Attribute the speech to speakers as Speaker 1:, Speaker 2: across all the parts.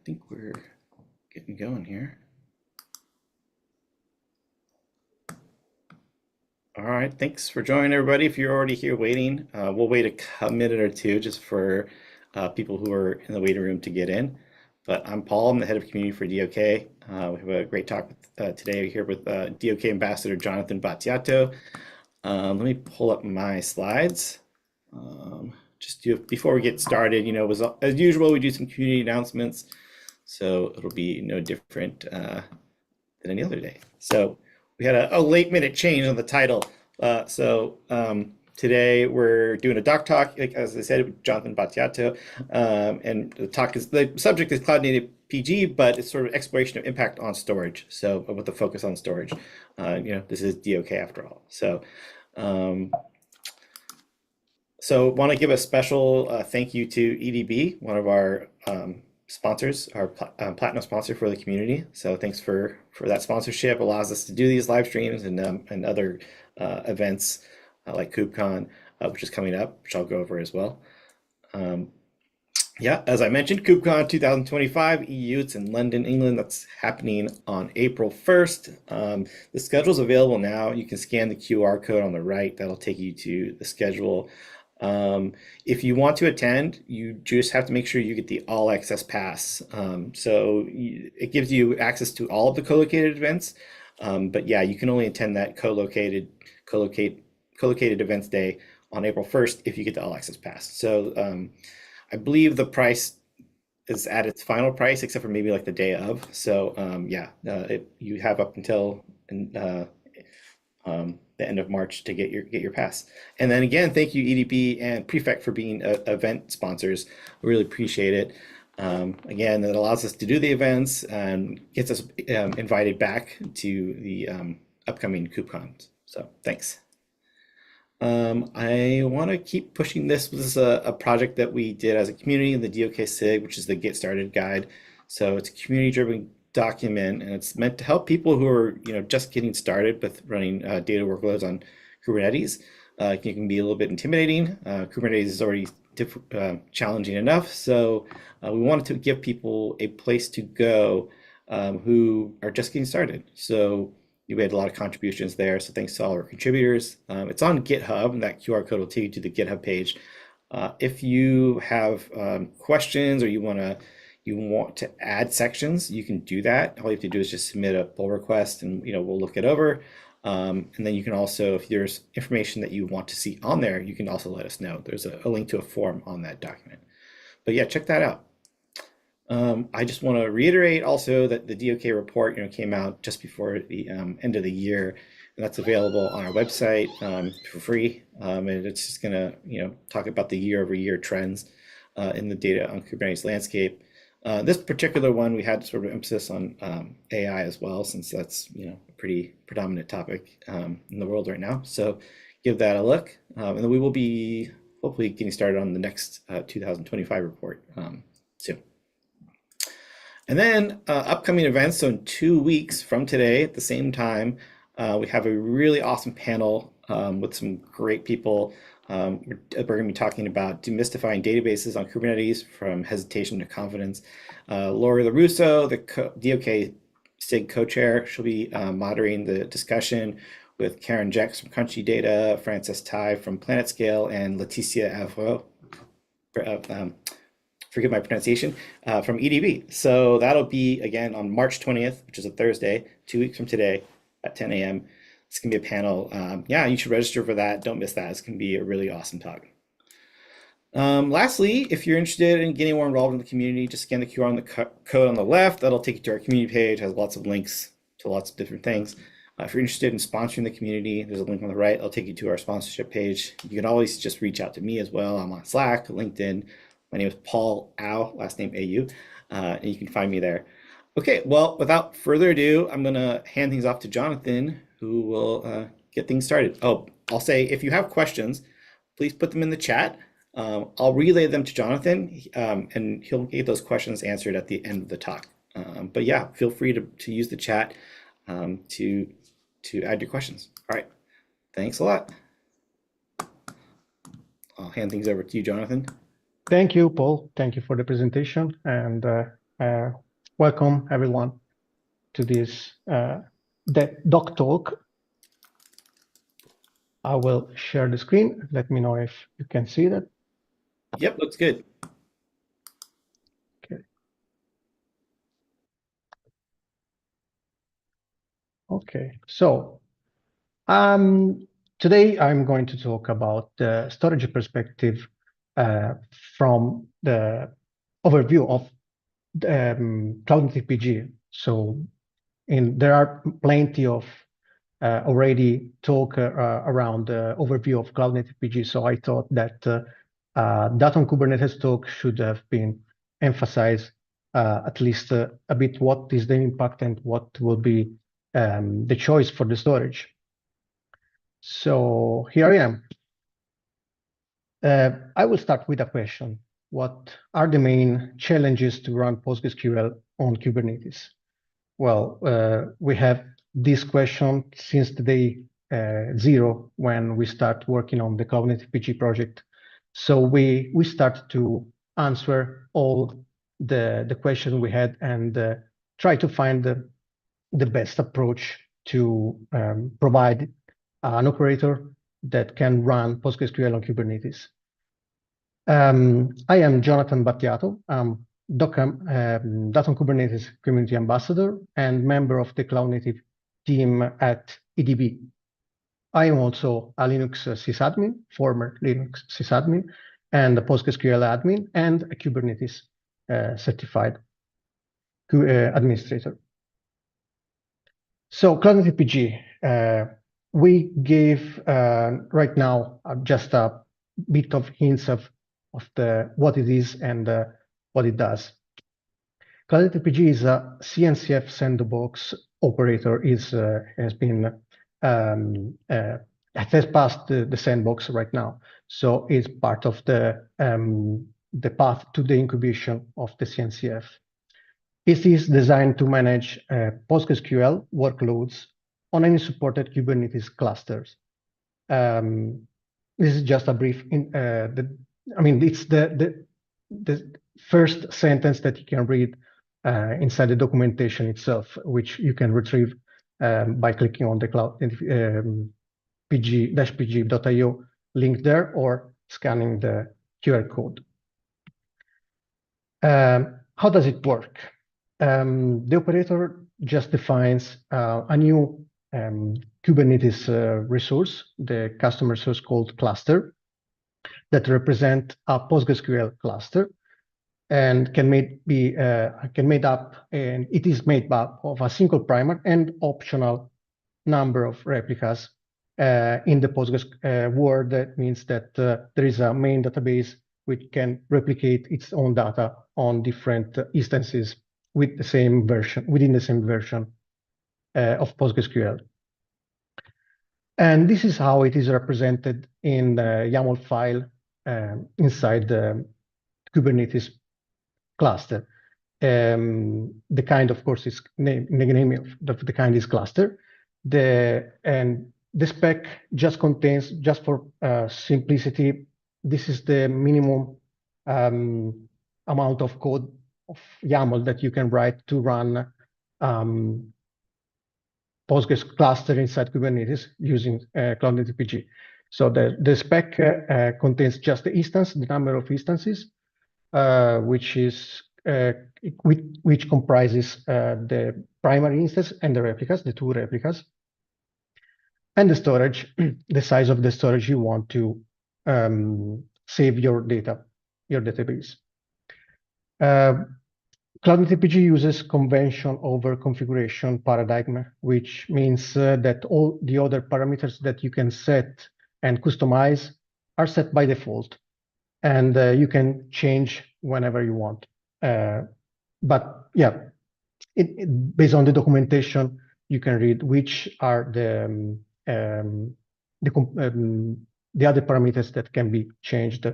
Speaker 1: think we're getting going here. All right, thanks for joining, everybody. If you're already here waiting, we'll wait a minute or two just for people who are in the waiting room to get in. But I'm Paul, I'm the head of community for DOK. We have a great talk today here with DOK Ambassador Jonathan Battiato. Let me pull up my slides. Before we get started, as usual, we do some community announcements. So it'll be no different than any other day. So we had a late minute change on the title. Today we're doing a doc talk, like, as I said, with Jonathan Battiato. And the subject is CloudNativePG, but it's sort of exploration of impact on storage. So with the focus on storage, this is DOK after all. So want to give a special thank you to EDB, one of our sponsors, our platinum sponsor for the community. So thanks for that sponsorship. Allows us to do these live streams and other events like KubeCon, which is coming up, which I'll go over as well. As I mentioned, KubeCon 2025 EU, it's in London, England. That's happening on April 1st. The schedule's available now. You can scan the QR code on the right. That'll take you to the schedule. If you want to attend, you just have to make sure you get the all access pass. It gives you access to all of the co-located events. But yeah, you can only attend that co-located events day on April 1st if you get the all access pass. So I believe the price is at its final price, except for maybe like the day of. So you have up until the end of March to get your pass. And then again, thank you EDP and Prefect for being event sponsors. We really appreciate it. Again, that allows us to do the events and gets us invited back to the upcoming KubeCons. So thanks. I want to keep pushing this. This is a project that we did as a community in the DOK SIG, which is the Get Started guide. So it's a community-driven document, and it's meant to help people who are just getting started with running data workloads on Kubernetes. It can be a little bit intimidating. Kubernetes is already challenging enough, so we wanted to give people a place to go who are just getting started. So we had a lot of contributions there, so thanks to all our contributors. It's on GitHub, and that QR code will take you to the GitHub page. If you have questions or you want to add sections, you can do that. All you have to do is just submit a pull request, and we'll look it over. And then you can also, if there's information that you want to see on there, you can also let us know. There's a link to a form on that document. But yeah, check that out. I just want to reiterate also that the DOK report came out just before the end of the year, and that's available on our website for free. And it's just going to talk about the year-over-year trends in the data on Kubernetes landscape. This particular one, we had sort of emphasis on AI as well, since that's a pretty predominant topic in the world right now. So give that a look, and then we will be hopefully getting started on the next 2025 report soon. And then upcoming events. So in 2 weeks from today, at the same time, we have a really awesome panel with some great people. We're going to be talking about demystifying databases on Kubernetes from hesitation to confidence. Lori LaRusso, the DOK SIG co-chair, she'll be moderating the discussion with Karen Jex from Crunchy Data, Frances Tai from PlanetScale, and Leticia Avro, forgive my pronunciation, from EDB. So that'll be, again, on March 20th, which is a Thursday, 2 weeks from today at 10 a.m. It's going to be a panel. You should register for that. Don't miss that. It's going to be a really awesome talk. Lastly, if you're interested in getting more involved in the community, just scan the QR on the code on the left. That'll take you to our community page. It has lots of links to lots of different things. If you're interested in sponsoring the community, there's a link on the right. I'll take you to our sponsorship page. You can always just reach out to me as well. I'm on Slack, LinkedIn. My name is Paul Au, last name AU, and you can find me there. Okay, well, without further ado, I'm going to hand things off to Jonathan, who will get things started. Oh, I'll say, if you have questions, please put them in the chat. I'll relay them to Jonathan, and he'll get those questions answered at the end of the talk. But yeah, feel free to use the chat to add your questions. All right, thanks a lot. I'll hand things over to you, Jonathan.
Speaker 2: Thank you, Paul. Thank you for the presentation. And Welcome everyone to this doc talk. I will share the screen. Let me know if you can see that.
Speaker 1: Yep, looks good.
Speaker 2: Okay. Okay. So today I'm going to talk about the storage perspective from the overview of CloudNativePG. So there are plenty of already talk around the overview of CloudNativePG. So I thought that that on Kubernetes talk should have been emphasized at least a bit what is the impact and what will be the choice for the storage. So here I am. I will start with a question. What are the main challenges to run PostgreSQL on Kubernetes? Well, we have this question since the day zero when we start working on the CloudNativePG project. So we start to answer all the questions we had and try to find the best approach to provide an operator that can run PostgreSQL on Kubernetes. I am Jonathan Battiato. I'm Docker Data on Kubernetes Community Ambassador and member of the Cloud Native team at EDB. I am also a Linux sysadmin, former Linux sysadmin, and a PostgreSQL admin, and a Kubernetes certified administrator. So CloudNativePG, we gave right now just a bit of hints of what it is and what it does. CloudNativePG is a CNCF sandbox operator. Has been has passed the sandbox right now, so it's part of the path to the incubation of the CNCF. It is designed to manage PostgreSQL workloads on any supported Kubernetes clusters. This is just a brief. It's the first sentence that you can read inside the documentation itself, which you can retrieve by clicking on the cloud-pg.io link there or scanning the QR code. How does it work? The operator just defines a new Kubernetes resource, the customer source called cluster, that represent a PostgreSQL cluster, and it is made up of a single primer and optional number of replicas. In the Postgres world, that means that there is a main database which can replicate its own data on different instances with the same version, within the same version of PostgreSQL. And this is how it is represented in the YAML file inside the Kubernetes cluster. The kind, of course, is the name of the kind is cluster. The spec just contains, just for simplicity, this is the minimum amount of code of YAML that you can write to run Postgres cluster inside Kubernetes using CloudNativePG. So the spec contains just the instance, the number of instances, which comprises the primary instance and the replicas, the two replicas, and the storage, the size of the storage you want to save your data, your database. CloudNativePG uses convention over configuration paradigm, which means that all the other parameters that you can set and customize are set by default, and you can change whenever you want. But yeah, based on the documentation, you can read which are the other parameters that can be changed.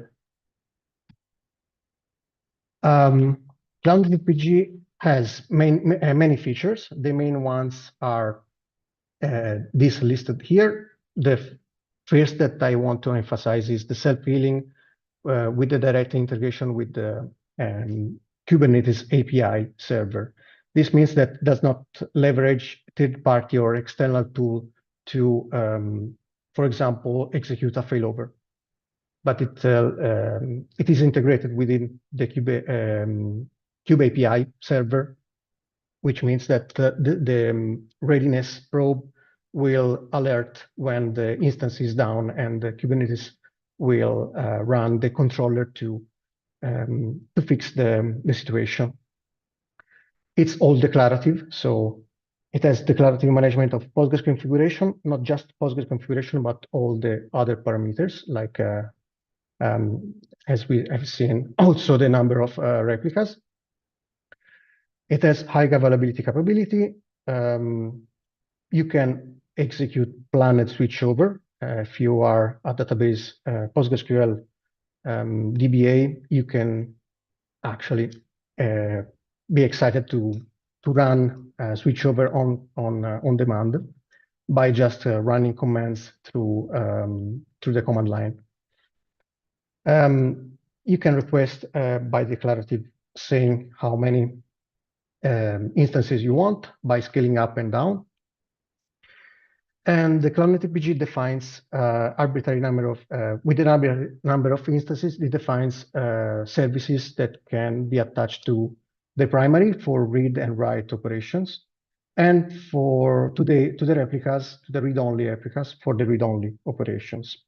Speaker 2: CloudNativePG has many features. The main ones are these listed here. The first that I want to emphasize is the self-healing with the direct integration with the Kubernetes API server. This means that does not leverage third-party or external tool to, for example, execute a failover, but it is integrated within the Kube API server, which means that the readiness probe will alert when the instance is down, and the Kubernetes will run the controller to fix the situation. It's all declarative, so it has declarative management of Postgres configuration, not just Postgres configuration, but all the other parameters, like as we have seen, also the number of replicas. It has high availability capability. You can execute planned switchover. If you are a database PostgreSQL DBA, you can actually be excited to run switchover on demand by just running commands through the command line. You can request by declarative saying how many instances you want by scaling up and down. And the CloudNativePG defines arbitrary number of, with an arbitrary number of instances, it defines services that can be attached to the primary for read and write operations, and to the replicas, to the read-only replicas for the read-only operations.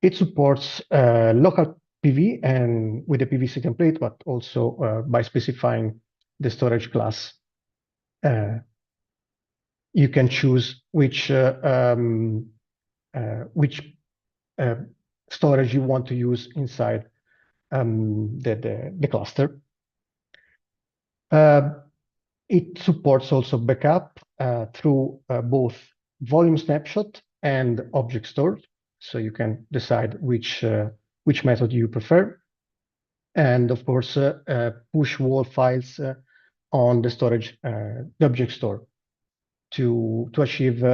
Speaker 2: It supports local PV and with the PVC template, but also by specifying the storage class. You can choose which storage you want to use inside the cluster. It supports also backup through both volume snapshot and object store. So you can decide which method you prefer. And of course, push wall files on the storage, the object store to achieve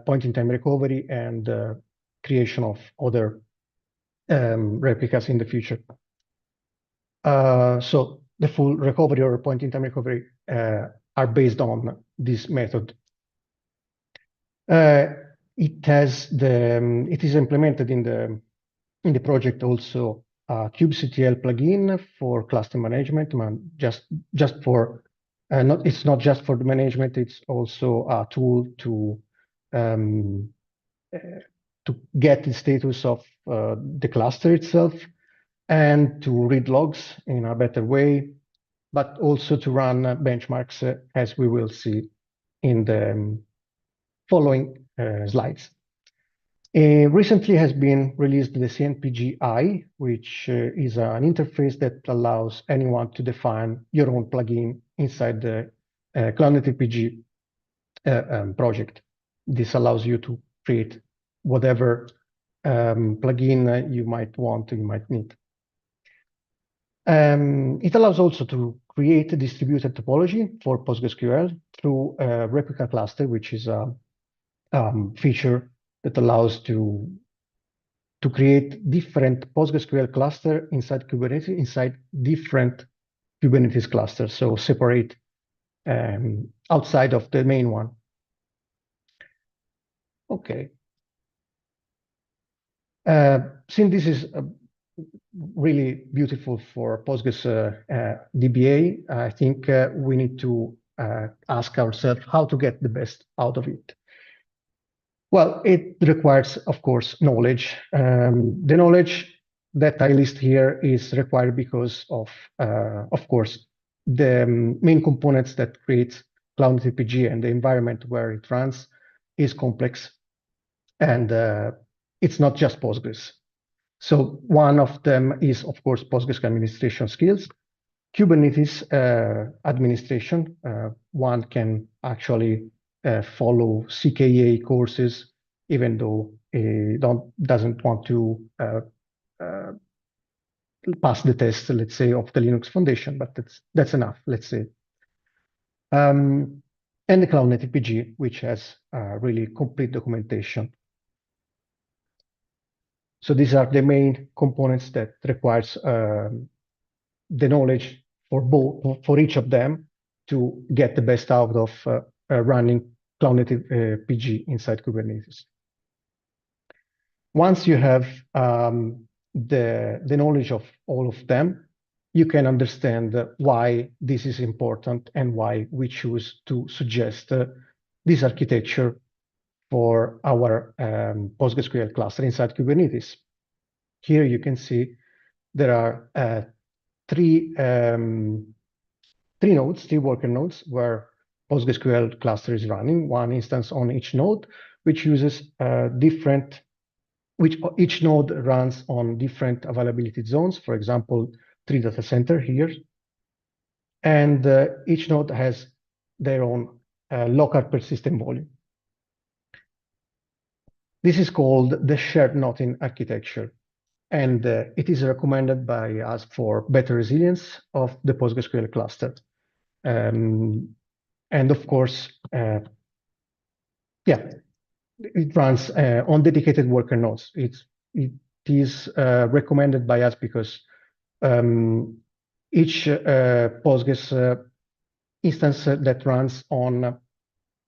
Speaker 2: point-in-time recovery and creation of other replicas in the future. So the full recovery or point-in-time recovery are based on this method. It is implemented in the project also kubectl plugin for cluster management, just for it's not just for the management, it's also a tool to get the status of the cluster itself and to read logs in a better way, but also to run benchmarks, as we will see in the following slides. Recently has been released the CNPG, which is an interface that allows anyone to define your own plugin inside the CloudNativePG project. This allows you to create whatever plugin you might want, you might need. It allows also to create a distributed topology for PostgreSQL through a replica cluster, which is a feature that allows to create different PostgreSQL cluster inside Kubernetes, inside different Kubernetes clusters, so separate outside of the main one. Okay. Since this is really beautiful for Postgres DBA, I think we need to ask ourselves how to get the best out of it. Well, it requires, of course, knowledge. The knowledge that I list here is required because of course, the main components that create CloudNativePG and the environment where it runs is complex, and it's not just Postgres. So one of them is, of course, Postgres administration skills. Kubernetes administration, one can actually follow CKA courses, even though doesn't want to pass the test, let's say, of the Linux Foundation, but that's enough, let's say. And the CloudNativePG, which has really complete documentation. So these are the main components that requires the knowledge for both, for each of them, to get the best out of running CloudNativePG inside Kubernetes. Once you have the knowledge of all of them, you can understand why this is important and why we choose to suggest this architecture for our PostgreSQL cluster inside Kubernetes. Here you can see there are three worker nodes where PostgreSQL cluster is running, one instance on each node, which uses each node runs on different availability zones. For example, 3 data center here. And each node has their own local persistent volume. This is called the shared noding architecture. And it is recommended by us for better resilience of the PostgreSQL cluster. And of course, it runs on dedicated worker nodes. It is recommended by us because each Postgres instance that runs on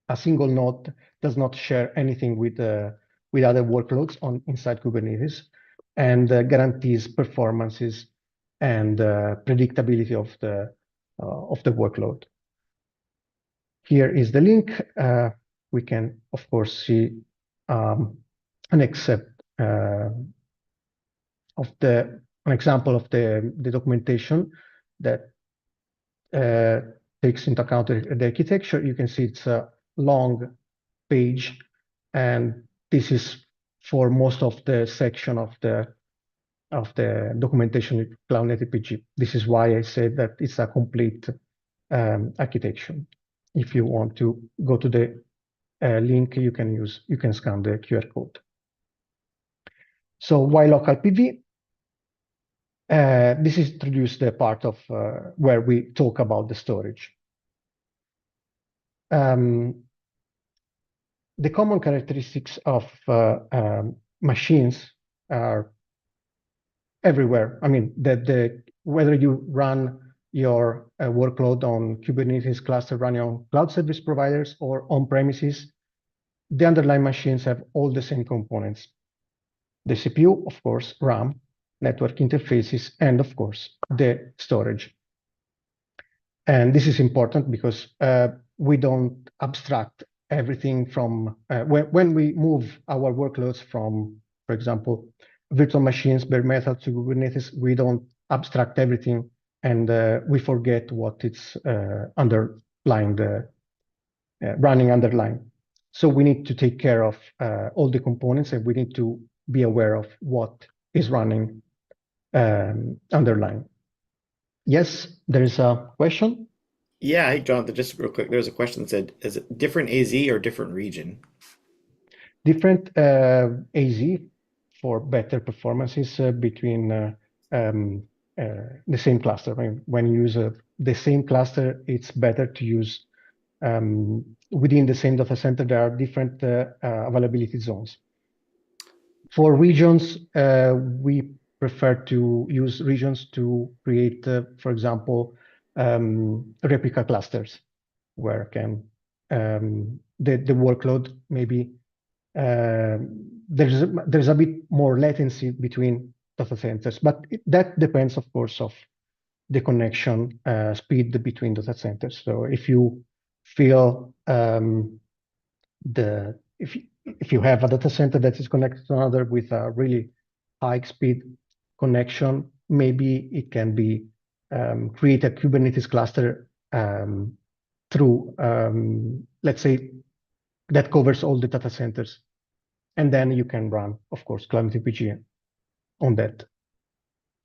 Speaker 2: a single node does not share anything with other workloads inside Kubernetes, and guarantees performances and predictability of the workload. Here is the link. We can, of course, see an example of the documentation that takes into account the architecture. You can see it's a long page, and this is for most of the section of the documentation with CloudNativePG. This is why I said that it's a complete architecture. If you want to go to the link, you can scan the QR code. So why local PV? This is introduced the part of where we talk about the storage. The common characteristics of machines are everywhere. I mean, whether you run your workload on Kubernetes cluster running on cloud service providers or on premises, the underlying machines have all the same components. The CPU, of course, RAM, network interfaces, and of course, the storage. And this is important because we don't abstract everything from, when we move our workloads from, for example, virtual machines, bare metal to Kubernetes, we don't abstract everything and we forget what it's running underlying. So we need to take care of all the components, and we need to be aware of what is running underlying. Yes, there is a question.
Speaker 1: Yeah, hey Jonathan, just real quick, there's a question that said, is it different AZ or different region?
Speaker 2: Different AZ for better performances between the same cluster. I mean, when you use the same cluster, it's better to use within the same data center. There are different availability zones. For regions, we prefer to use regions to create, for example, replica clusters, where the workload maybe there's a bit more latency between data centers, but that depends, of course, of the connection speed between data centers. So if you feel if you have a data center that is connected to another with a really high speed connection, maybe it can be create a Kubernetes cluster through, let's say, that covers all the data centers. And then you can run, of course, CloudNativePG on that,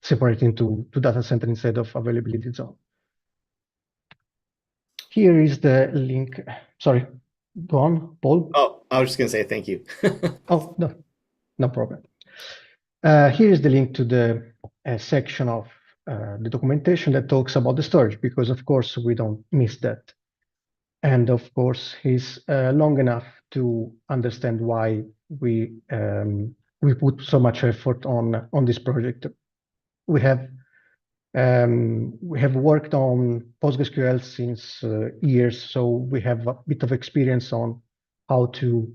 Speaker 2: separating to data center instead of availability zone. Here is the link. Sorry, go on, Paul.
Speaker 1: Oh, I was just gonna say thank you.
Speaker 2: Oh, no problem. Here is the link to the section of the documentation that talks about the storage, because of course we don't miss that. And of course, he's long enough to understand why we put so much effort on this project. We have We have worked on PostgreSQL since years, so we have a bit of experience on how to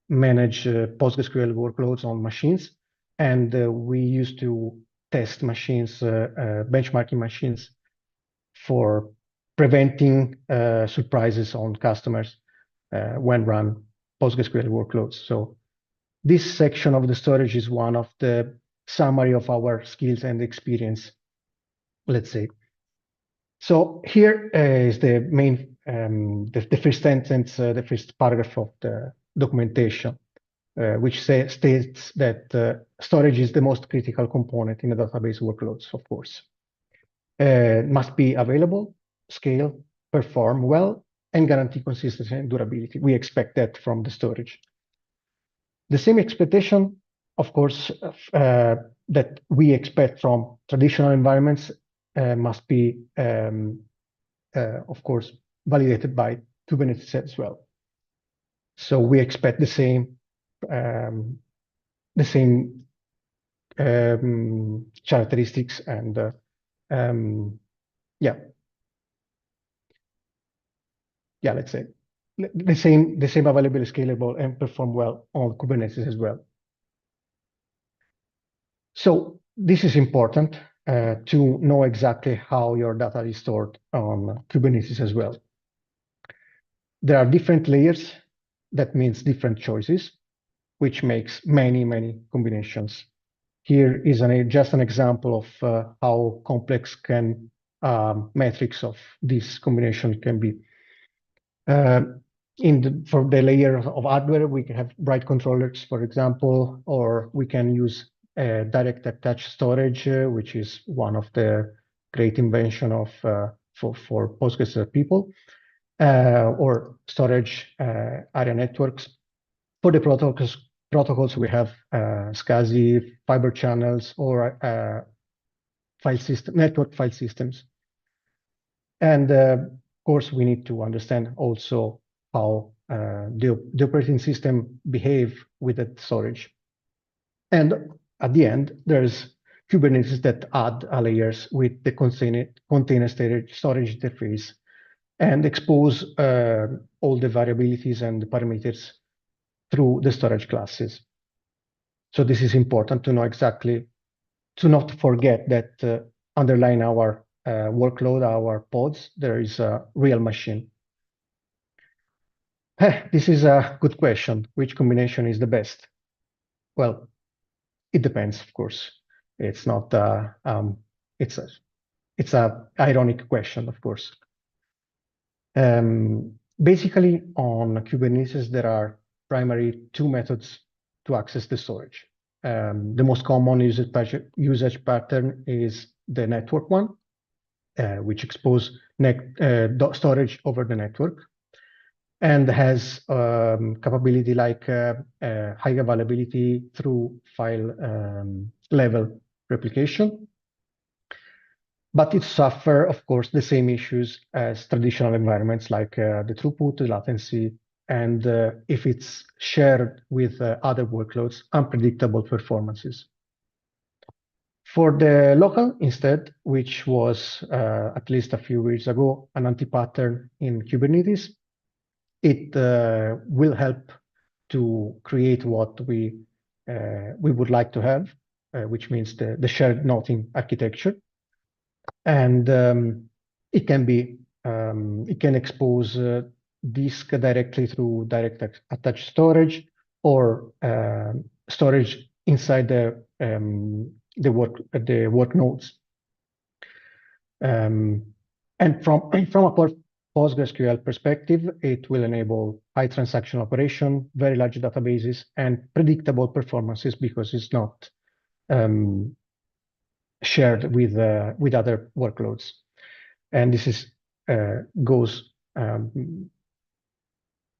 Speaker 2: manage PostgreSQL workloads on machines. And we used to test machines, benchmarking machines for preventing surprises on customers when run PostgreSQL workloads. So this section of the storage is one of the summary of our skills and experience, let's say. So here is the main, the first sentence, the first paragraph of the documentation, which states that storage is the most critical component in a database workloads, of course. Must be available, scale, perform well, and guarantee consistency and durability. We expect that from the storage. The same expectation, of course, that we expect from traditional environments must be, of course, validated by Kubernetes as well. So we expect the same characteristics and let's say the same available, scalable, and perform well on Kubernetes as well. So this is important to know exactly how your data is stored on Kubernetes as well. There are different layers. That means different choices, which makes many combinations. Here is just an example of how complex can metrics of this combination can be. For the layer of hardware, we can have write controllers, for example, or we can use direct attached storage, which is one of the great invention of for Postgres people, or storage area networks. For the protocols we have SCSI, fiber channels, or network file systems. And of course, we need to understand also how the operating system behave with that storage. And at the end, there's Kubernetes that add layers with the container storage interface and expose all the variabilities and the parameters through the storage classes. So this is important to know exactly, to not forget that underlying our workload, our pods, there is a real machine. This is a good question. Which combination is the best? Well, it depends, of course. It's not. It's a ironic question, of course. Basically, on Kubernetes, there are primary two methods to access the storage. The most common usage pattern is the network one, which expose storage over the network and has capability like high availability through file level replication. But it suffers, of course, the same issues as traditional environments like the throughput, the latency, and if it's shared with other workloads, unpredictable performances. For the local, instead, which was at least a few years ago, an anti-pattern in Kubernetes, it will help to create what we would like to have, which means the shared nothing architecture. And it can expose disk directly through direct attached storage or storage inside the work nodes. And from a PostgreSQL perspective, it will enable high transaction operation, very large databases, and predictable performances because it's not shared with other workloads. And this goes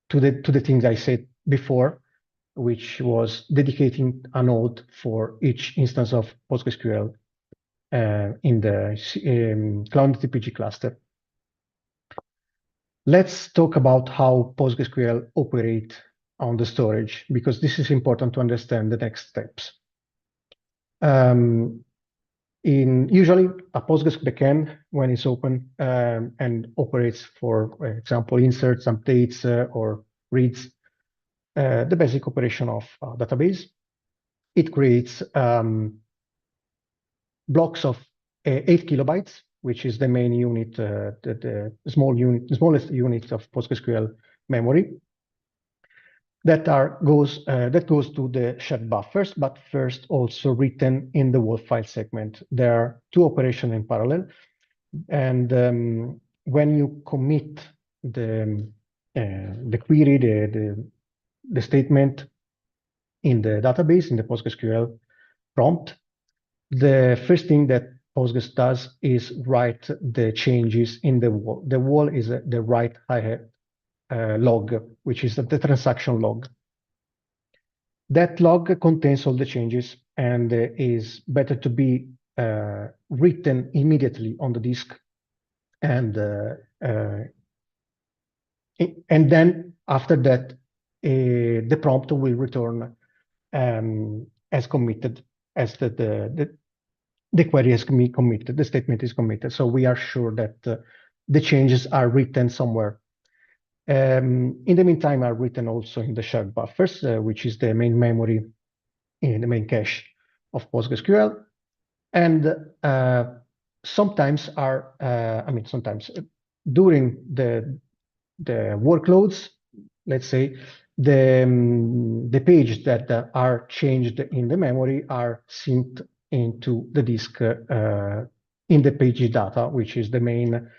Speaker 2: to the things I said before, which was dedicating a node for each instance of PostgreSQL in the CloudNativePG cluster. Let's talk about how PostgreSQL operate on the storage, because this is important to understand the next steps. Usually a Postgres backend, when it's open and operates, for example, inserts, updates, or reads the basic operation of a database, it creates blocks of 8 kilobytes, which is the main unit, the smallest unit of PostgreSQL memory that goes to the shared buffers, but first also written in the WAV file segment. There are two operations in parallel, and when you commit the query, the statement in the database, in the PostgreSQL prompt, the first thing that Postgres does is write the changes in the wall. The wall is the write log, which is the transaction log. That log contains all the changes and is better to be written immediately on the disk, and then after that, the prompt will return as committed, as the query is committed, the statement is committed. So we are sure that the changes are written somewhere. In the meantime, are written also in the shared buffers, which is the main memory in the main cache of PostgreSQL. And sometimes during the workloads, let's say, the pages that are changed in the memory are synced into the disk in the page data, which is the main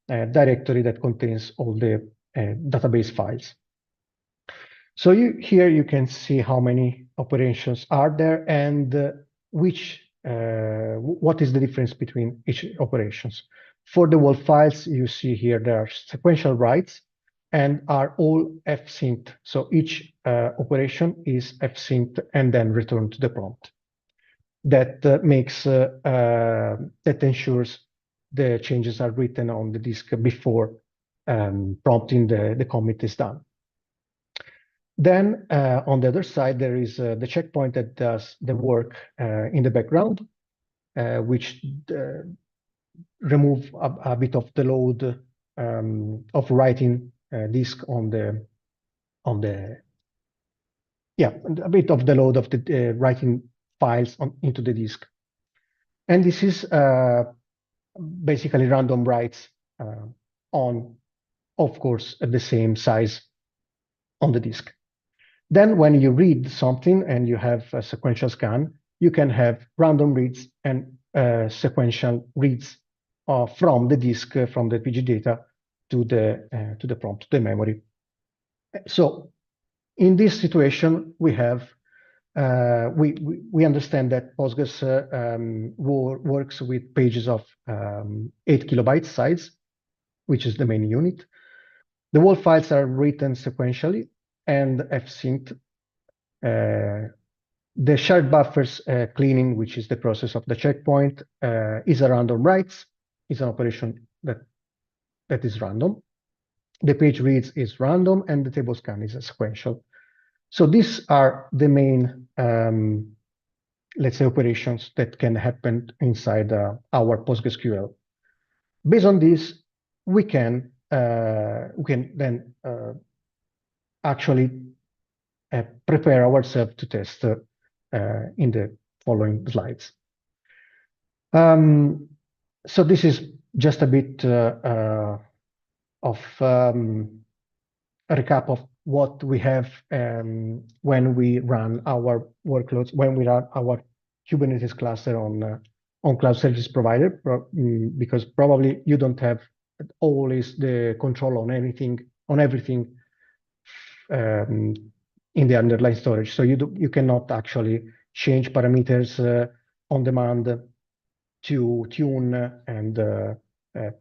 Speaker 2: directory that contains all the database files. So here you can see how many operations are there and what is the difference between each operations. For the WAV files, you see here there are sequential writes and are all f-synced. So each operation is f-synced and then returned to the prompt. That that ensures the changes are written on the disk before prompting the commit is done. Then on the other side, there is the checkpoint that does the work in the background, which remove a bit of the load of writing disk a bit of the load of the writing files into the disk. And this is basically random writes on, of course, at the same size on the disk. Then when you read something and you have a sequential scan, you can have random reads and sequential reads from the disk, from the PG data to the prompt, to the memory. So in this situation, we have we understand that Postgres works with pages of 8 kilobytes size, which is the main unit. The WAV files are written sequentially and f-synced. The shared buffers cleaning, which is the process of the checkpoint, is a random writes, is an operation that is random. The page reads is random, and the table scan is a sequential. So these are the main, let's say, operations that can happen inside our PostgreSQL. Based on this, we can then actually prepare ourselves to test in the following slides. So this is just a bit of a recap of what we have when we run our workloads, when we run our Kubernetes cluster on cloud service provider, because probably you don't have always the control on everything in the underlying storage. So you cannot actually change parameters on demand to tune and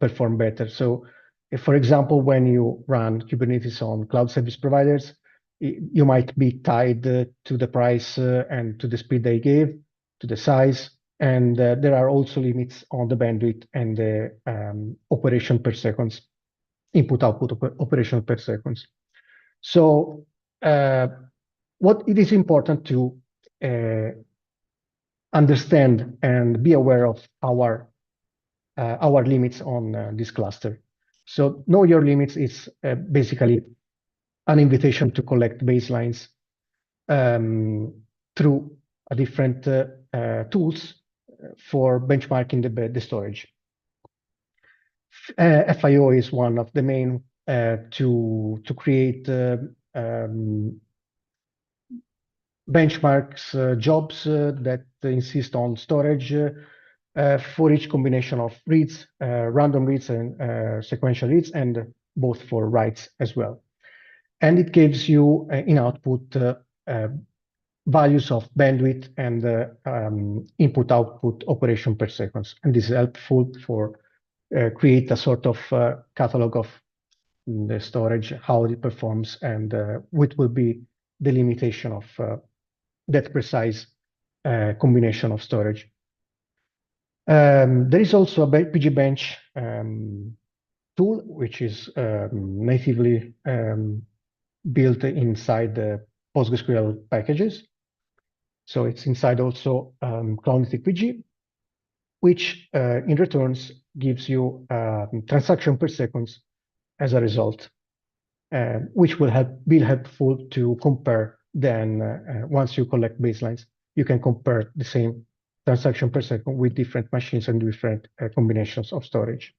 Speaker 2: perform better. So if, for example, when you run Kubernetes on cloud service providers, you might be tied to the price and to the speed they gave, to the size, and there are also limits on the bandwidth and the operation per seconds, input-output operation per seconds. So what it is important to understand and be aware of our limits on this cluster. So know your limits is basically an invitation to collect baselines through different tools for benchmarking the storage. FIO is one of the main to create benchmarks jobs that insist on storage for each combination of reads, random reads and sequential reads, and both for writes as well. And it gives you in output values of bandwidth and input-output operation per second. And this is helpful for create a sort of catalog of the storage, how it performs, and what will be the limitation of that precise combination of storage. There is also a PG Bench tool, which is natively built inside the PostgreSQL packages. So it's inside also CloudNativePG, which in returns gives you transaction per second as a result, which will be helpful to compare then once you collect baselines, you can compare the same transaction per second with different machines and different combinations of storage.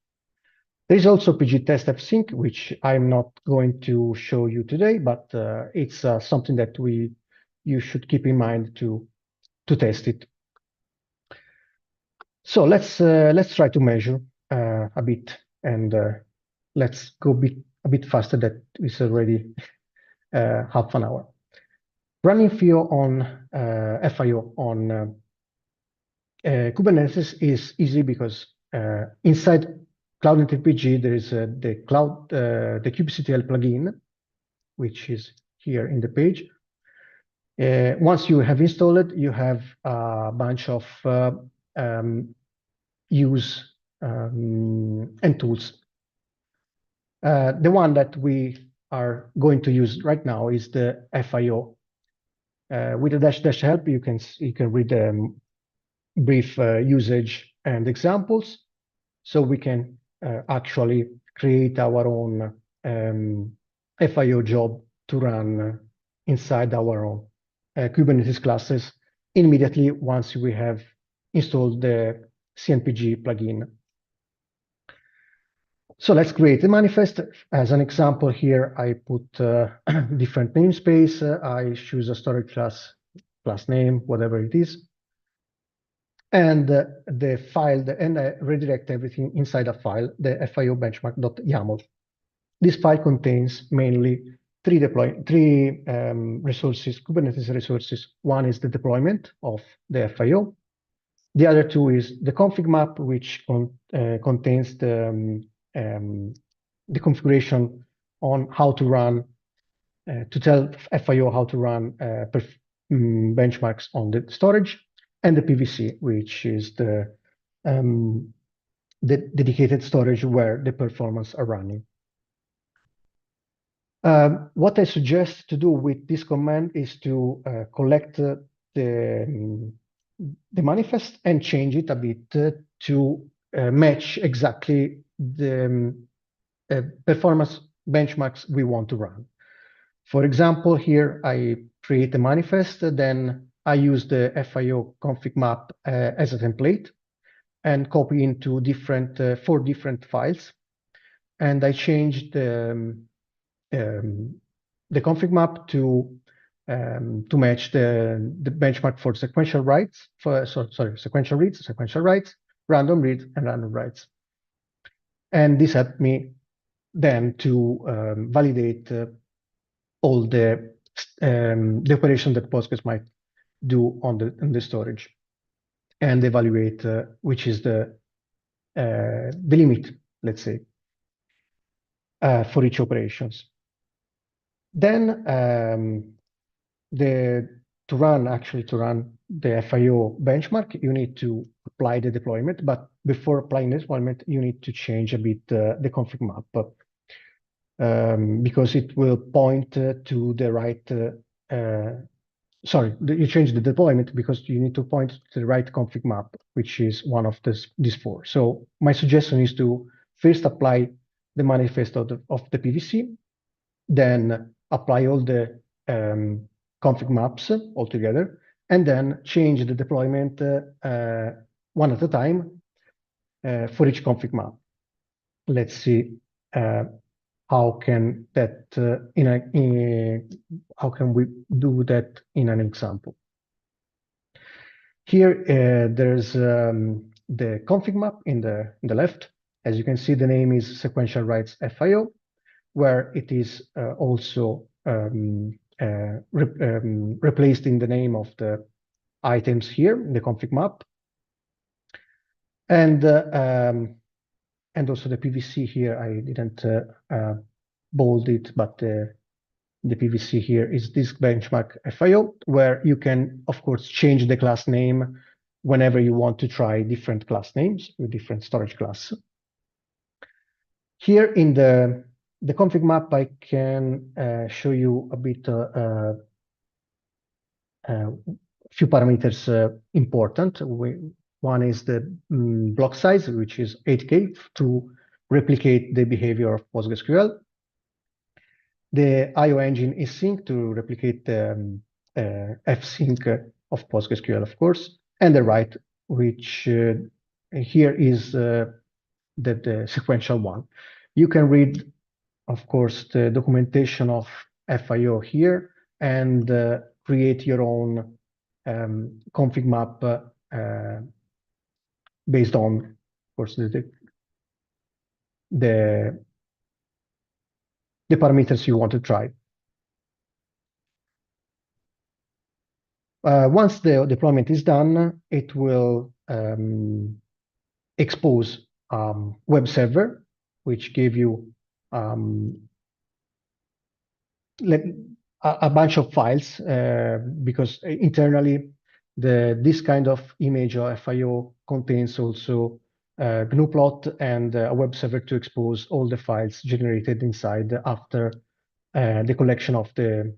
Speaker 2: There is also PG Test Sync, which I'm not going to show you today, but it's something that you should keep in mind to test it. So let's try to measure a bit, and let's go a bit faster. That is already half an hour. Running FIO on Kubernetes is easy because inside CloudNativePG there is the kubectl plugin, which is here in the page. Once you have installed it, you have a bunch of use and tools. The one that we are going to use right now is the FIO. With the dash help, you can read brief usage and examples, so we can actually create our own FIO job to run inside our own Kubernetes classes immediately once we have installed the CNPG plugin. So let's create a manifest. As an example here, I put different namespace. I choose a storage class name, whatever it is. And the file, and I redirect everything inside a file, the FIO benchmark.yaml. This file contains mainly three resources, Kubernetes resources. One is the deployment of the FIO. The other two is the config map, which contains the configuration on how to run, to tell FIO how to run benchmarks on the storage, and the PVC, which is the dedicated storage where the performance are running. What I suggest to do with this command is to collect the manifest and change it a bit to match exactly the performance benchmarks we want to run. For example, here I create a manifest, then I use the FIO config map as a template and copy into 4 different files. And I changed the config map to match the benchmark for sequential writes, sequential reads, sequential writes, random reads, and random writes. And this helped me then to validate all the operation that Postgres might do on the storage, and evaluate which is the limit, let's say, for each operations. Then to run the FIO benchmark, you need to apply the deployment. But before applying the deployment, you need to change a bit the config map because it will point to the right sorry, you change the deployment because you need to point to the right config map, which is one of these four. So my suggestion is to first apply the manifest of the PVC, then apply all the config maps altogether, and then change the deployment one at a time for each config map. Let's see how can that how can we do that in an example. Here there's the config map in the left. As you can see, the name is sequential writes FIO, where it is also replaced in the name of the items here in the config map. And also the PVC here, I didn't bold it, but the PVC here is this benchmark FIO, where you can, of course, change the class name whenever you want to try different class names with different storage class. Here in the config map, I can show you a bit few parameters important. One is the block size, which is 8K to replicate the behavior of PostgreSQL. The IO engine is sync to replicate the fsync of PostgreSQL, of course, and the write, which here is the sequential one. You can read, of course, the documentation of FIO here and create your own config map based on, of course, the parameters you want to try. Once the deployment is done, it will expose web server, which give you a bunch of files because internally this kind of image or FIO contains also GNU plot and a web server to expose all the files generated inside after the collection of the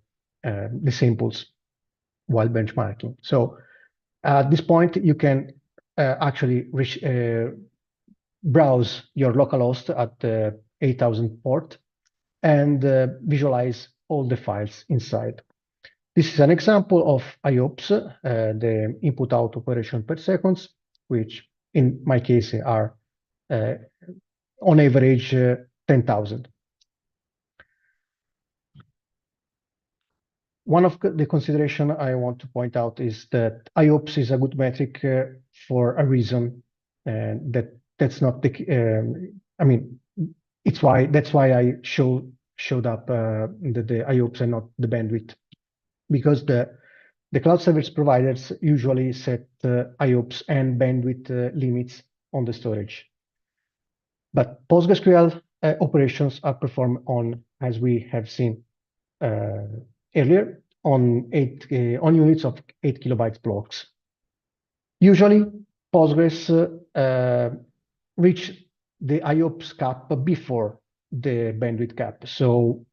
Speaker 2: samples while benchmarking. So at this point, you can actually browse your localhost at the 8000 port and visualize all the files inside. This is an example of IOPS, the input-out operation per seconds, which in my case are on average 10,000. One of the consideration I want to point out is that IOPS is a good metric for a reason, and that's not the. I mean, that's why I showed up the IOPS and not the bandwidth, because the cloud service providers usually set IOPS and bandwidth limits on the storage. But PostgreSQL operations are performed on, as we have seen earlier, on units of 8 kilobytes blocks. Usually, Postgres reach the IOPS cap before the bandwidth cap. So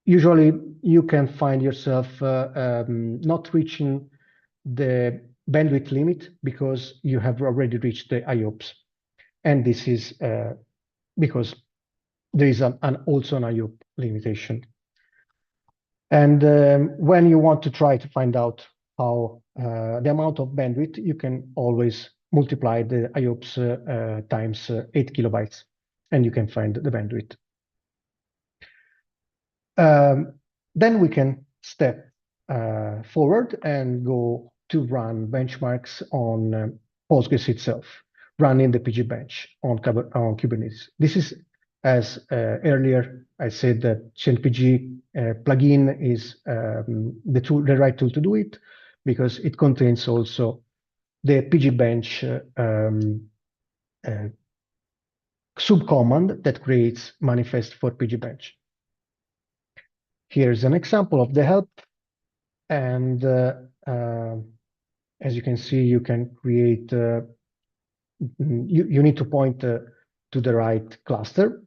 Speaker 2: usually you can find yourself not reaching the bandwidth limit because you have already reached the IOPS. And this is because there is also an IOP limitation. And when you want to try to find out how the amount of bandwidth, you can always multiply the IOPS times 8 kilobytes, and you can find the bandwidth. Then we can step forward and go to run benchmarks on Postgres itself, running the PG bench on Kubernetes. This is, as earlier I said, that CNPG plugin is the right tool to do it, because it contains also the PG bench subcommand that creates manifest for PG bench. Here's an example of the help, and as you can see, you can create. You need to point to the right cluster.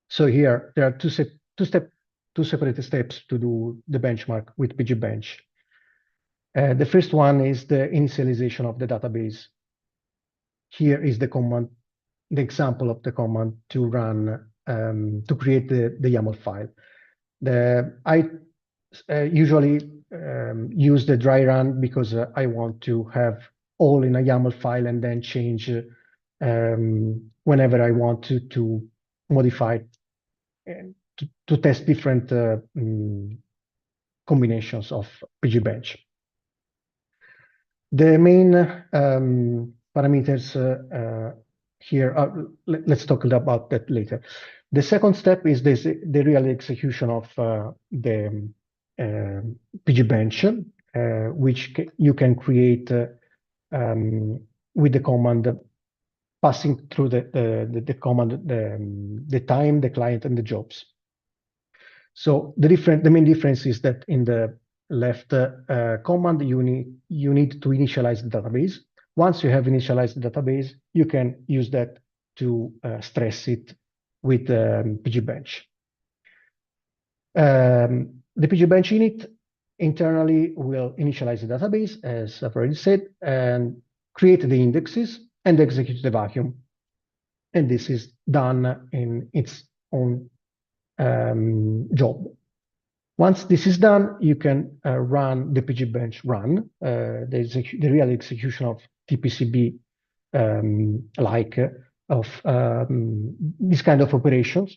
Speaker 2: So here there are two separate steps to do the benchmark with PG bench. The first one is the initialization of the database. Here is the command, the example of the command to run, to create the YAML file. I usually use the dry run because I want to have all in a YAML file and then change whenever I want to modify and to test different combinations of PGBench. The main parameters here are, let's talk about that later. The second step is the real execution of the PGBench, which you can create with the command passing through the command, the time, the client, and the jobs. So the main difference is that in the left command, you need to initialize the database. Once you have initialized the database, you can use that to stress it with PGBench. The PGBench init internally will initialize the database, as I've already said, and create the indexes and execute the vacuum. And this is done in its own job. Once this is done, you can run the PGBench run, the real execution of TPCB like of this kind of operations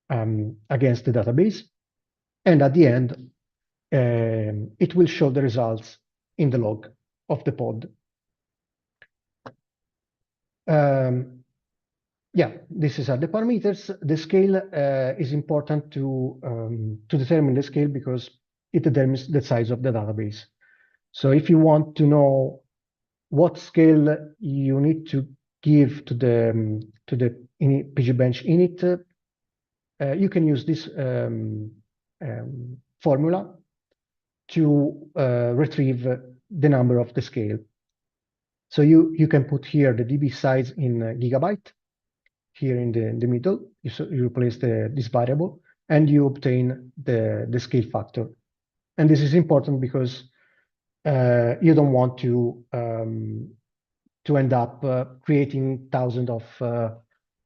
Speaker 2: against the database. And at the end, it will show the results in the log of the pod. Yeah, this is the parameters. The scale is important to determine the scale because it determines the size of the database. So if you want to know what scale you need to give to the PGBench init, you can use this formula to retrieve the number of the scale. So you can put here the DB size in gigabyte. Here in the middle, you replace this variable, and you obtain the scale factor. And this is important because you don't want to end up creating thousands of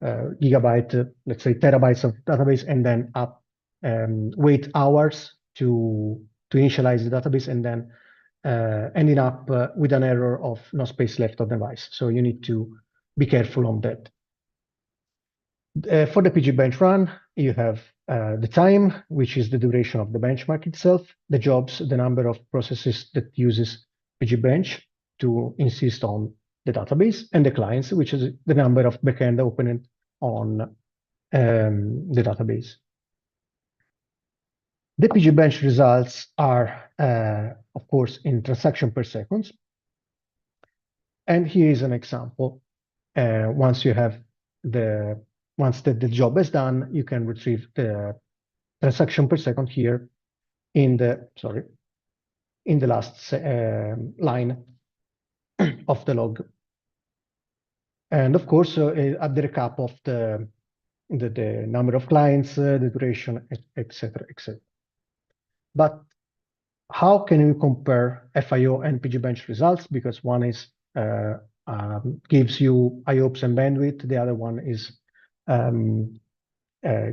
Speaker 2: gigabyte, let's say terabytes of database, and then wait hours to initialize the database, and then ending up with an error of no space left on the device. So you need to be careful on that. For the PGBench run, you have the time, which is the duration of the benchmark itself, the jobs, the number of processes that uses PGBench to insist on the database, and the clients, which is the number of backend opened on the database. The PGBench results are, of course, in transaction per second. And here is an example. Once the job is done, you can retrieve the transaction per second here in the last line of the log. And of course, at the recap of the number of clients, the duration, etc., etc. But how can you compare FIO and PGBench results? Because one is gives you IOPS and bandwidth, the other one is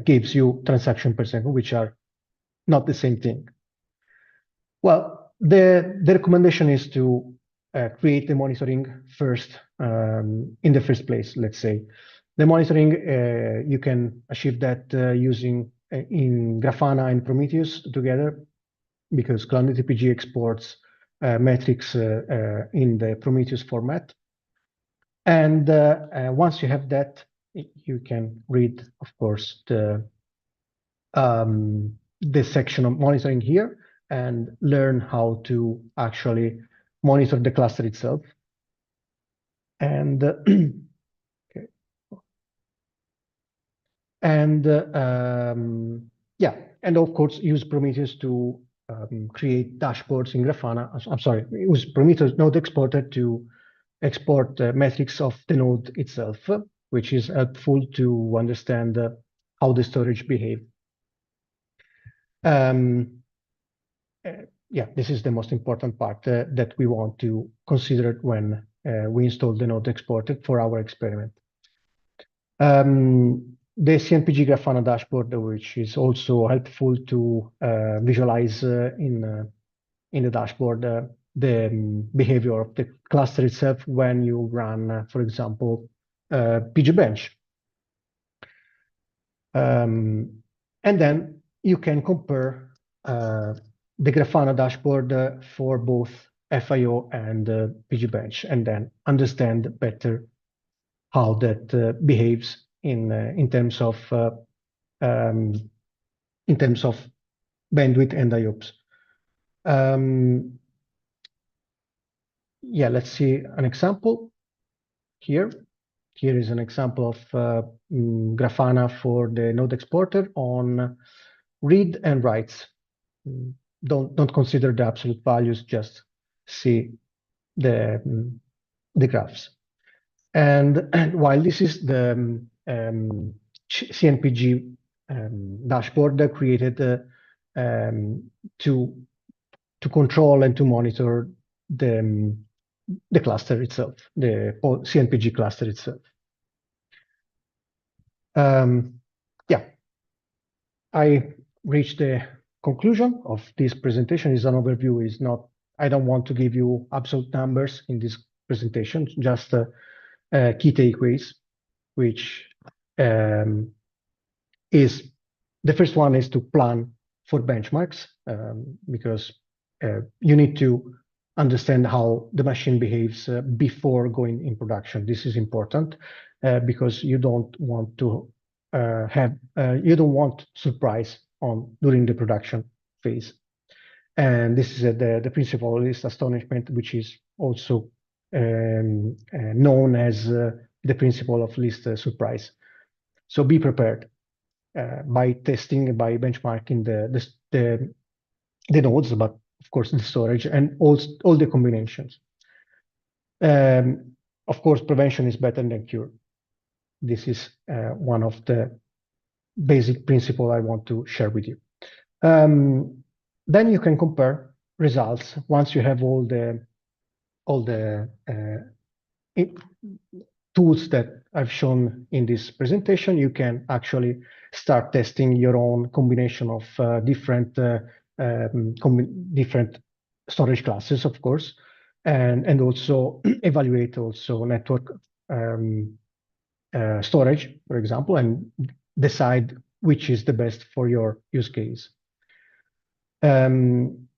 Speaker 2: gives you transaction per second, which are not the same thing. Well, the recommendation is to create the monitoring first in the first place, let's say. The monitoring, you can achieve that using in Grafana and Prometheus together, because CloudNativePG exports metrics in the Prometheus format. And once you have that, you can read, of course, the section of monitoring here and learn how to actually monitor the cluster itself. And okay. And yeah, and of course use Prometheus to create dashboards in Grafana. I'm sorry, use Prometheus node exporter to export metrics of the node itself, which is helpful to understand how the storage behaves. yeah, this is the most important part that we want to consider when we install the node exporter for our experiment. The CNPG Grafana dashboard, which is also helpful to visualize in the dashboard the behavior of the cluster itself when you run, for example, PGBench. And then you can compare the Grafana dashboard for both FIO and PGBench, and then understand better how that behaves in terms of bandwidth and IOPS. Yeah, let's see an example here. Here is an example of Grafana for the node exporter on read and writes. Don't consider the absolute values, just see the graphs. And while this is the CNPG dashboard created to control and to monitor the cluster itself, the CNPG cluster itself. Yeah, I reached the conclusion of this presentation. Is an overview. Is not. I don't want to give you absolute numbers in this presentation. Just key takeaways, which is the first one is to plan for benchmarks because you need to understand how the machine behaves before going in production. This is important because you don't want to you don't want surprise during the production phase. And this is the principle of least astonishment, which is also known as the principle of least surprise. So be prepared by testing, by benchmarking the nodes, but of course the storage and all the combinations. Of course, prevention is better than cure. This is one of the basic principles I want to share with you. Then you can compare results once you have all the tools that I've shown in this presentation. You can actually start testing your own combination of different storage classes, of course, and also evaluate also network storage, for example, and decide which is the best for your use case. And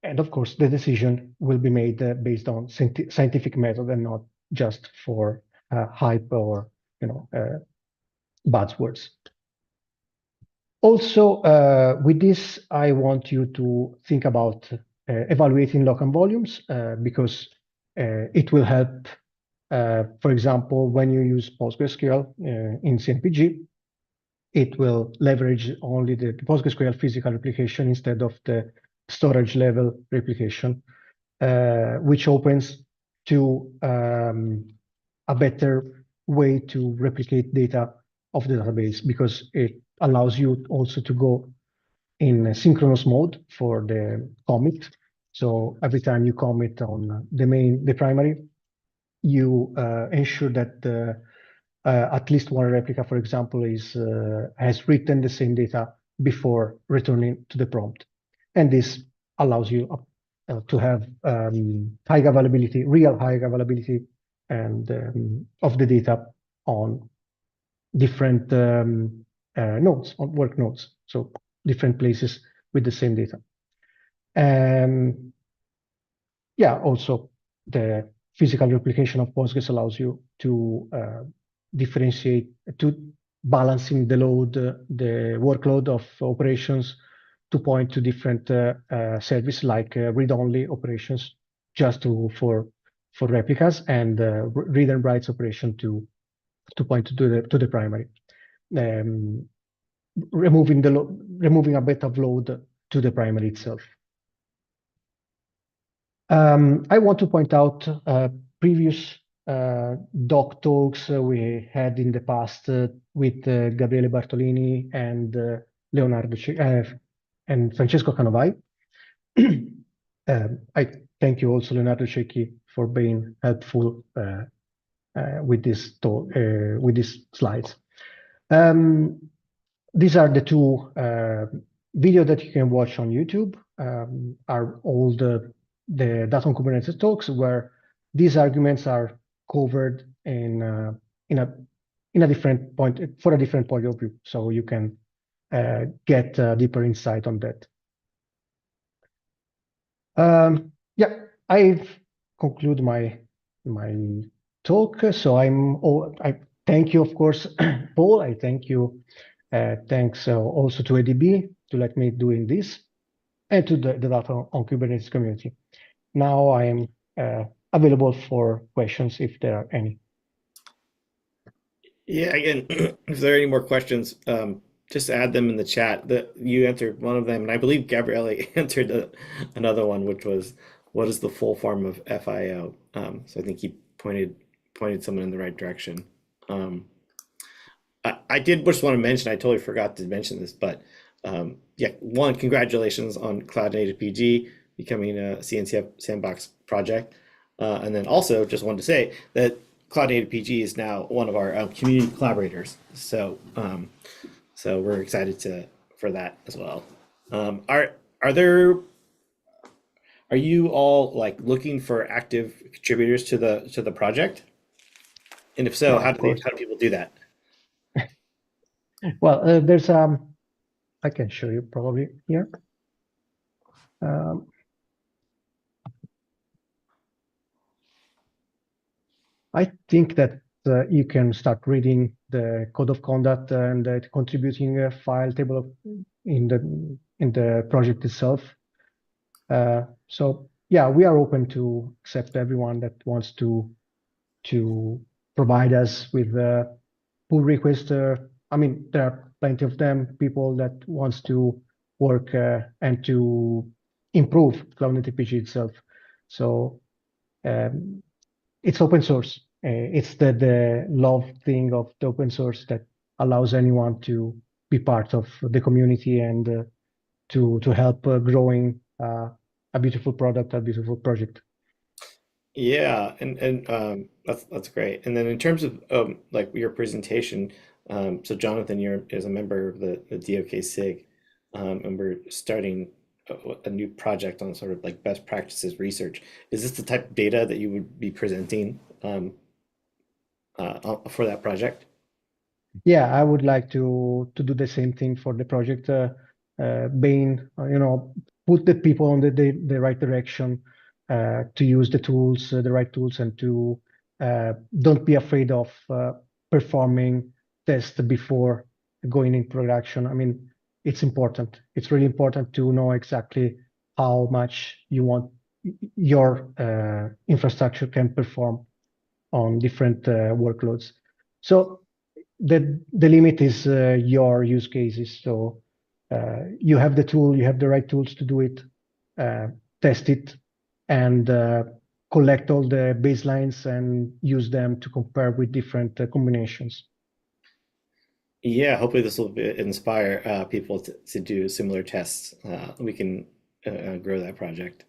Speaker 2: of course, the decision will be made based on scientific method and not just for hype or buzzwords. Also, with this, I want you to think about evaluating local volumes because it will help. For example, when you use PostgreSQL in CNPG, it will leverage only the PostgreSQL physical replication instead of the storage level replication, which opens to a better way to replicate data of the database because it allows you also to go in synchronous mode for the commit. So every time you commit on the primary, you ensure that at least one replica, for example, has written the same data before returning to the prompt. And this allows you to have high availability, real high availability and of the data on different nodes, on work nodes, so different places with the same data. Yeah, also the physical replication of Postgres allows you to differentiate, to balancing the load, the workload of operations to point to different service like read-only operations just for replicas and read and writes operation to point to the primary, removing a bit of load to the primary itself. I want to point out previous doc talks we had in the past with Gabriele Bartolini and Leonardo and Francesco Canovai. I thank you also, Leonardo Cecchi, for being helpful with with these slides. These are the two videos that you can watch on YouTube. Are all the Data on Kubernetes talks where these arguments are covered in a different point for a different point of view, so you can get deeper insight on that. Yeah, I've concluded my talk. So I thank you, of course, Paul. I thank you. Thanks also to ADB to let me doing this, and to the Data on Kubernetes community. Now I am available for questions if there are any.
Speaker 1: Yeah, again, if there are any more questions, just add them in the chat. You answered one of them, and I believe Gabriele answered another one, which was, what is the full form of FIO? So I think he pointed someone in the right direction. I did just want to mention, I totally forgot to mention this, but yeah, one, congratulations on CloudNativePG becoming a CNCF sandbox project. And then also just wanted to say that CloudNativePG is now one of our community collaborators. So so we're excited for that as well. Are you all like looking for active contributors to the project? And if so,
Speaker 2: Yeah, of course.
Speaker 1: how do people do that?
Speaker 2: Well, there's I can show you probably here. I think that you can start reading the code of conduct and contributing a file table in the project itself. So yeah, we are open to accept everyone that wants to provide us with a pull request. I mean, there are plenty of them, people that wants to work and to improve CloudNativePG itself. So it's open source. It's the love thing of the open source that allows anyone to be part of the community and to help growing a beautiful product, a beautiful project.
Speaker 1: Yeah, and that's great. And then in terms of like your presentation, so Jonathan, you're is a member of the DOK SIG, and we're starting a new project on sort of like best practices research. Is this the type of data that you would be presenting for that project?
Speaker 2: Yeah, I would like to do the same thing for the project, being put the people on the right direction, to use the tools, the right tools, and to don't be afraid of performing tests before going in production. I mean, it's important. It's really important to know exactly how much you want your infrastructure can perform on different workloads. So the limit is your use cases. So you have the tool, you have the right tools to do it, test it, and collect all the baselines and use them to compare with different combinations.
Speaker 1: Yeah, hopefully this will inspire people to do similar tests. We can grow that project.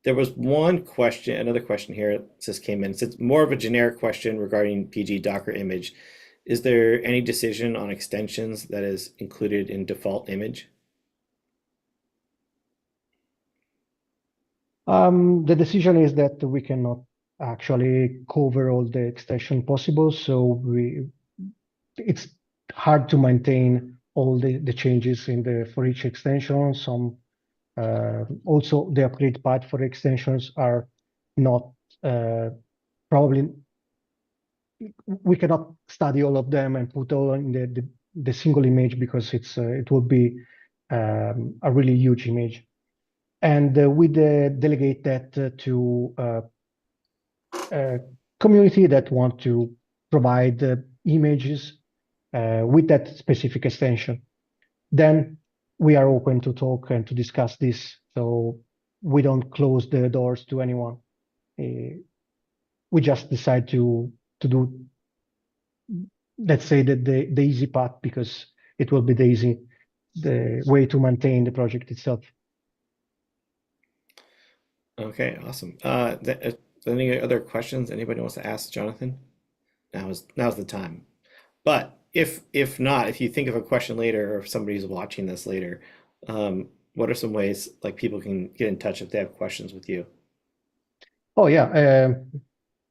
Speaker 1: There was one question, another question here that just came in. It's more of a generic question regarding PG Docker image. Is there any decision on extensions that is included in default image?
Speaker 2: The decision is that we cannot actually cover all the extension possible, so it's hard to maintain all the changes for each extension. Some also the upgrade path for extensions are not probably we cannot study all of them and put all in the single image because it will be a really huge image. And we delegate that to a community that want to provide images with that specific extension. Then we are open to talk and to discuss this. So we don't close the doors to anyone. We just decide to do, let's say, that the easy path because it will be the way to maintain the project itself.
Speaker 1: Okay, awesome. Any other questions anybody wants to ask Jonathan? Now's the time. But if not, if you think of a question later, or if somebody's watching this later, what are some ways like people can get in touch if they have questions with you?
Speaker 2: Oh yeah,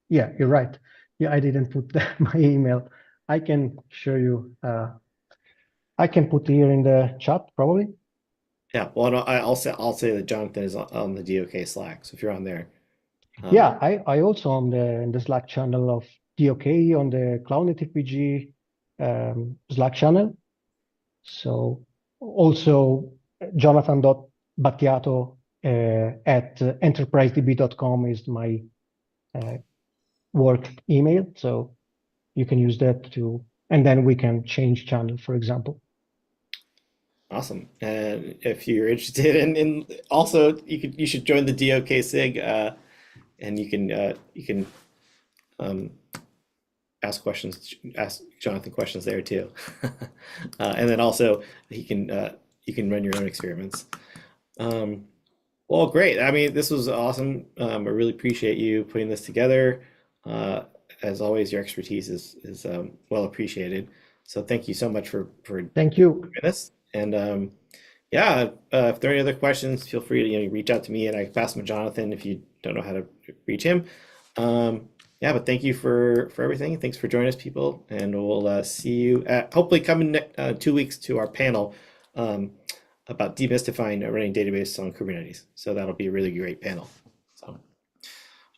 Speaker 2: yeah, you're right. Yeah, I didn't put my email. I can show you. I can put here in the chat probably.
Speaker 1: Yeah, well, no, I'll say that Jonathan is on the DOK Slack. So if you're on there, um,
Speaker 2: Yeah, I also on the in the Slack channel of DOK on the CloudNativePG Slack channel. So also jonathan.battiato at enterprisedb.com is my uh, work email. So you can use that to, and then we can change channel, for example.
Speaker 1: awesome. And if you're interested in also you should join the DOK SIG, and you can um, ask Jonathan questions there too. And then also he can you can run your own experiments. Um, well, great. I mean, this was awesome. I really appreciate you putting this together. Uh, as always, your expertise is well appreciated. So thank you so much for doing
Speaker 2: Thank you.
Speaker 1: this. And yeah, if there are any other questions, feel free to reach out to me, and I can pass them to Jonathan if you don't know how to reach him. Yeah, but thank you for everything. Thanks for joining us, people, and we'll see you at hopefully coming 2 weeks to our panel um, about demystifying running database on Kubernetes. So that'll be a really great panel. So,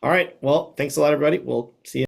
Speaker 1: all right. Well, thanks a lot, everybody. We'll see you.